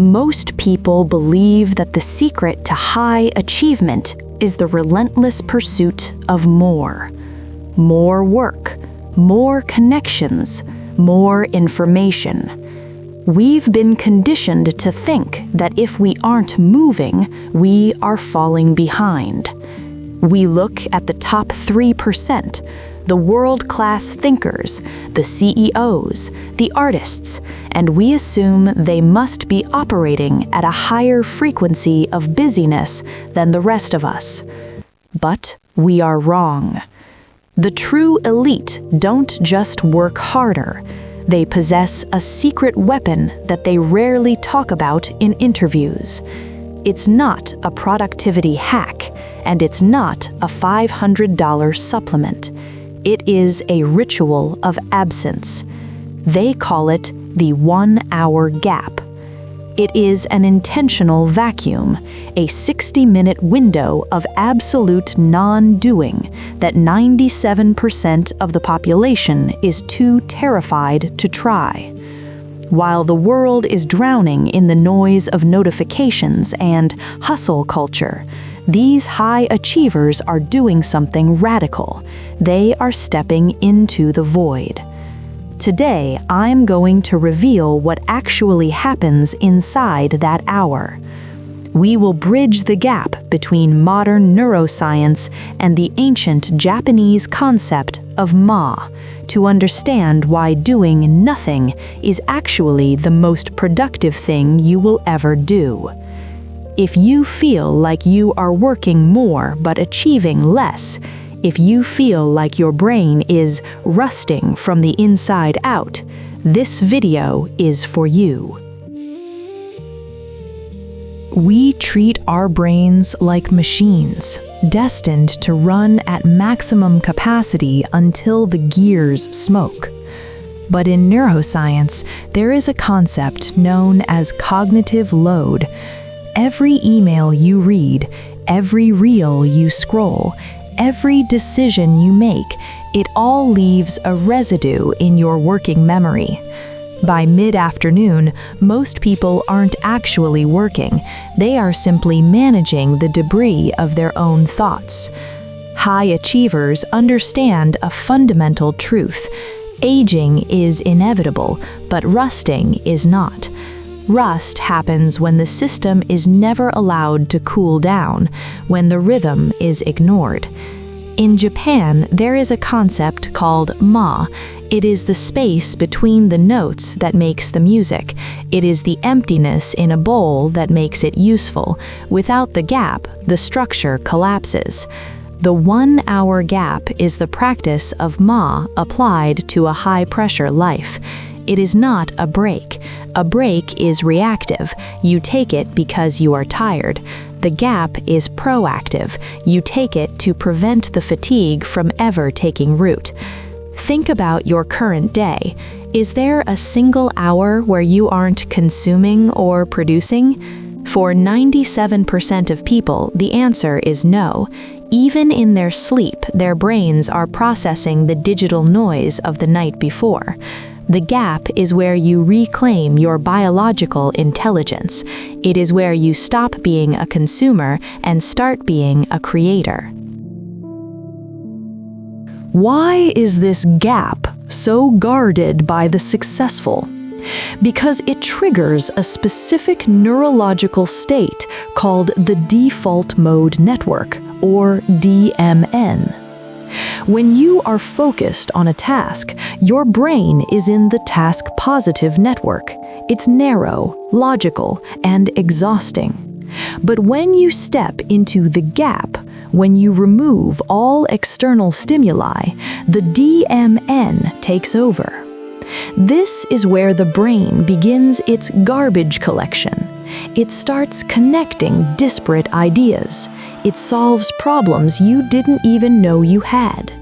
Most people believe that the secret to high achievement is the relentless pursuit of more. More work, more connections, more information. We've been conditioned to think that if we aren't moving, we are falling behind. We look at the top 3%, the world-class thinkers, the CEOs, the artists, and we assume they must be operating at a higher frequency of busyness than the rest of us. But we are wrong. The true elite don't just work harder. They possess a secret weapon that they rarely talk about in interviews. It's not a productivity hack, and it's not a $500 supplement. It is a ritual of absence. They call it the 1-hour gap. It is an intentional vacuum, a 60-minute window of absolute non-doing that 97% of the population is too terrified to try. While the world is drowning in the noise of notifications and hustle culture, these high achievers are doing something radical. They are stepping into the void. Today, I'm going to reveal what actually happens inside that hour. We will bridge the gap between modern neuroscience and the ancient Japanese concept of ma, to understand why doing nothing is actually the most productive thing you will ever do. If you feel like you are working more but achieving less, if you feel like your brain is rusting from the inside out, this video is for you. We treat our brains like machines, destined to run at maximum capacity until the gears smoke. But in neuroscience, there is a concept known as cognitive load. Every email you read, every reel you scroll, every decision you make, it all leaves a residue in your working memory. By mid-afternoon, most people aren't actually working. They are simply managing the debris of their own thoughts. High achievers understand a fundamental truth. Aging is inevitable, but rusting is not. Rust happens when the system is never allowed to cool down, when the rhythm is ignored. In Japan, there is a concept called ma. It is the space between the notes that makes the music. It is the emptiness in a bowl that makes it useful. Without the gap, the structure collapses. The 1-hour gap is the practice of ma applied to a high-pressure life. It is not a break. A break is reactive. You take it because you are tired. The gap is proactive. You take it to prevent the fatigue from ever taking root. Think about your current day. Is there a single hour where you aren't consuming or producing? For 97% of people, the answer is no. Even in their sleep, their brains are processing the digital noise of the night before. The gap is where you reclaim your biological intelligence. It is where you stop being a consumer and start being a creator. Why is this gap so guarded by the successful? Because it triggers a specific neurological state called the default mode network, or DMN. When you are focused on a task, your brain is in the task-positive network. It's narrow, logical, and exhausting. But when you step into the gap, when you remove all external stimuli, the DMN takes over. This is where the brain begins its garbage collection. It starts connecting disparate ideas. It solves problems you didn't even know you had.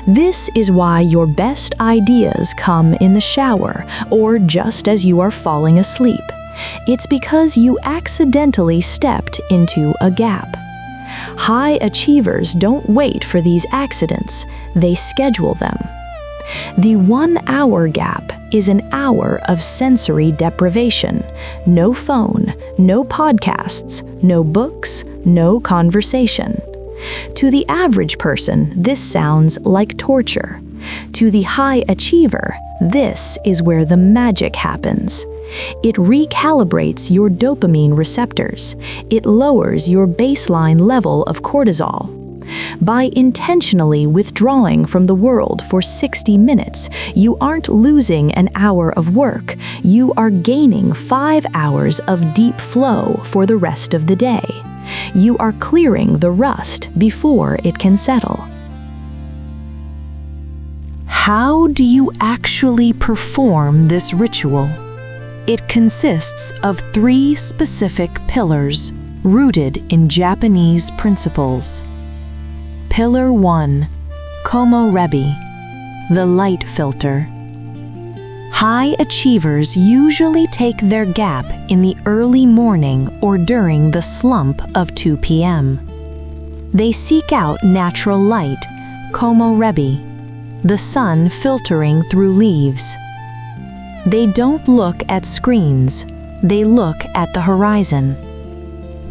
This is why your best ideas come in the shower or just as you are falling asleep. It's because you accidentally stepped into a gap. High achievers don't wait for these accidents, they schedule them. The 1 hour gap is an hour of sensory deprivation. No phone, no podcasts, no books, no conversation. To the average person, this sounds like torture. To the high achiever, this is where the magic happens. It recalibrates your dopamine receptors. It lowers your baseline level of cortisol. By intentionally withdrawing from the world for 60 minutes, you aren't losing an hour of work. You are gaining 5 hours of deep flow for the rest of the day. You are clearing the rust before it can settle. How do you actually perform this ritual? It consists of 3 specific pillars rooted in Japanese principles. Pillar 1, Komo Rebi, the light filter. High achievers usually take their gap in the early morning or during the slump of 2 p.m. They seek out natural light, Komo Rebi, the sun filtering through leaves. They don't look at screens, they look at the horizon.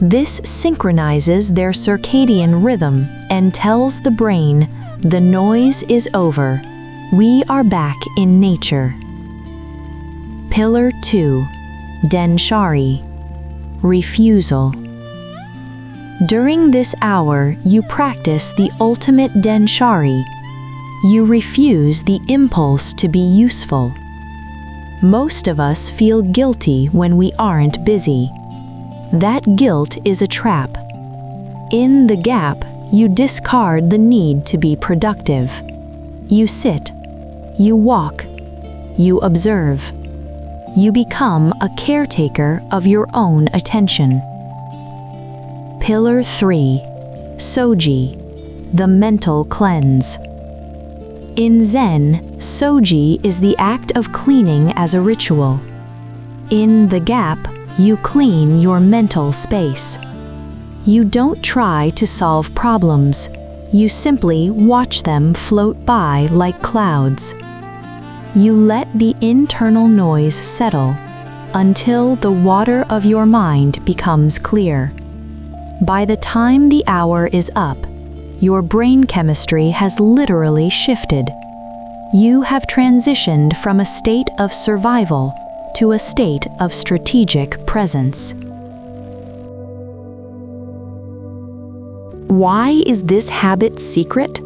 This synchronizes their circadian rhythm and tells the brain, the noise is over, we are back in nature. Pillar 2, Denshari, refusal. During this hour, you practice the ultimate Denshari. You refuse the impulse to be useful. Most of us feel guilty when we aren't busy. That guilt is a trap. In the gap, you discard the need to be productive. You sit, you walk, you observe. You become a caretaker of your own attention. Pillar 3, Soji, the mental cleanse. In Zen, Soji is the act of cleaning as a ritual. In the gap, you clean your mental space. You don't try to solve problems. You simply watch them float by like clouds. You let the internal noise settle until the water of your mind becomes clear. By the time the hour is up, your brain chemistry has literally shifted. You have transitioned from a state of survival to a state of strategic presence. Why is this habit secret?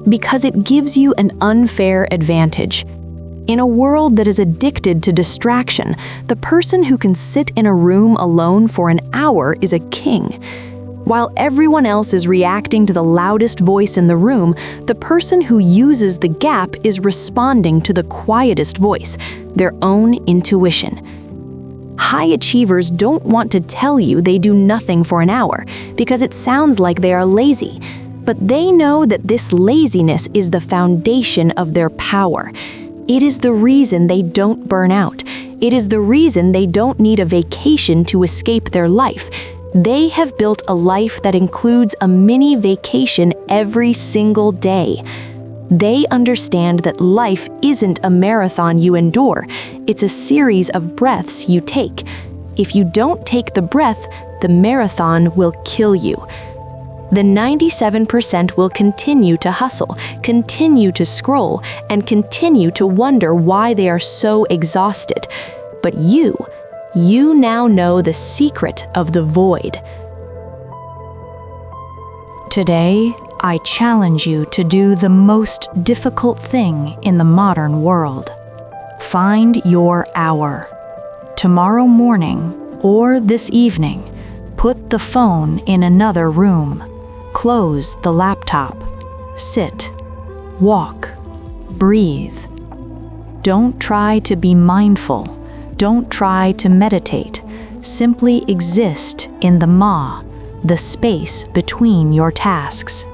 Because it gives you an unfair advantage. In a world that is addicted to distraction, the person who can sit in a room alone for an hour is a king. While everyone else is reacting to the loudest voice in the room, the person who uses the gap is responding to the quietest voice, their own intuition. High achievers don't want to tell you they do nothing for an hour because it sounds like they are lazy. But they know that this laziness is the foundation of their power. It is the reason they don't burn out. It is the reason they don't need a vacation to escape their life. They have built a life that includes a mini vacation every single day. They understand that life isn't a marathon you endure, it's a series of breaths you take. If you don't take the breath, the marathon will kill you. The 97% will continue to hustle, continue to scroll, and continue to wonder why they are so exhausted. But you now know the secret of the void. Today, I challenge you to do the most difficult thing in the modern world. Find your hour. Tomorrow morning or this evening, put the phone in another room. Close the laptop. Sit. Walk. Breathe. Don't try to be mindful. Don't try to meditate. Simply exist in the ma, the space between your tasks.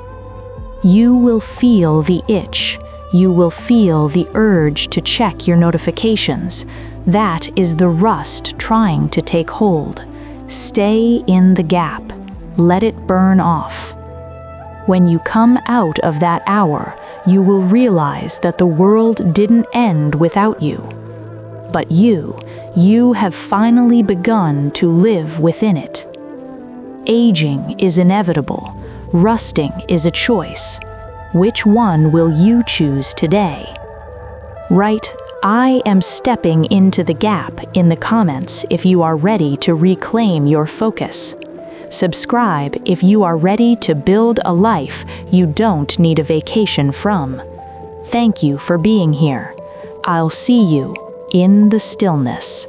You will feel the itch. You will feel the urge to check your notifications. That is the rust trying to take hold. Stay in the gap. Let it burn off. When you come out of that hour, you will realize that the world didn't end without you. But you have finally begun to live within it. Aging is inevitable. Rusting is a choice. Which one will you choose today? Write, "I am stepping into the gap" in the comments if you are ready to reclaim your focus. Subscribe if you are ready to build a life you don't need a vacation from. Thank you for being here. I'll see you in the stillness.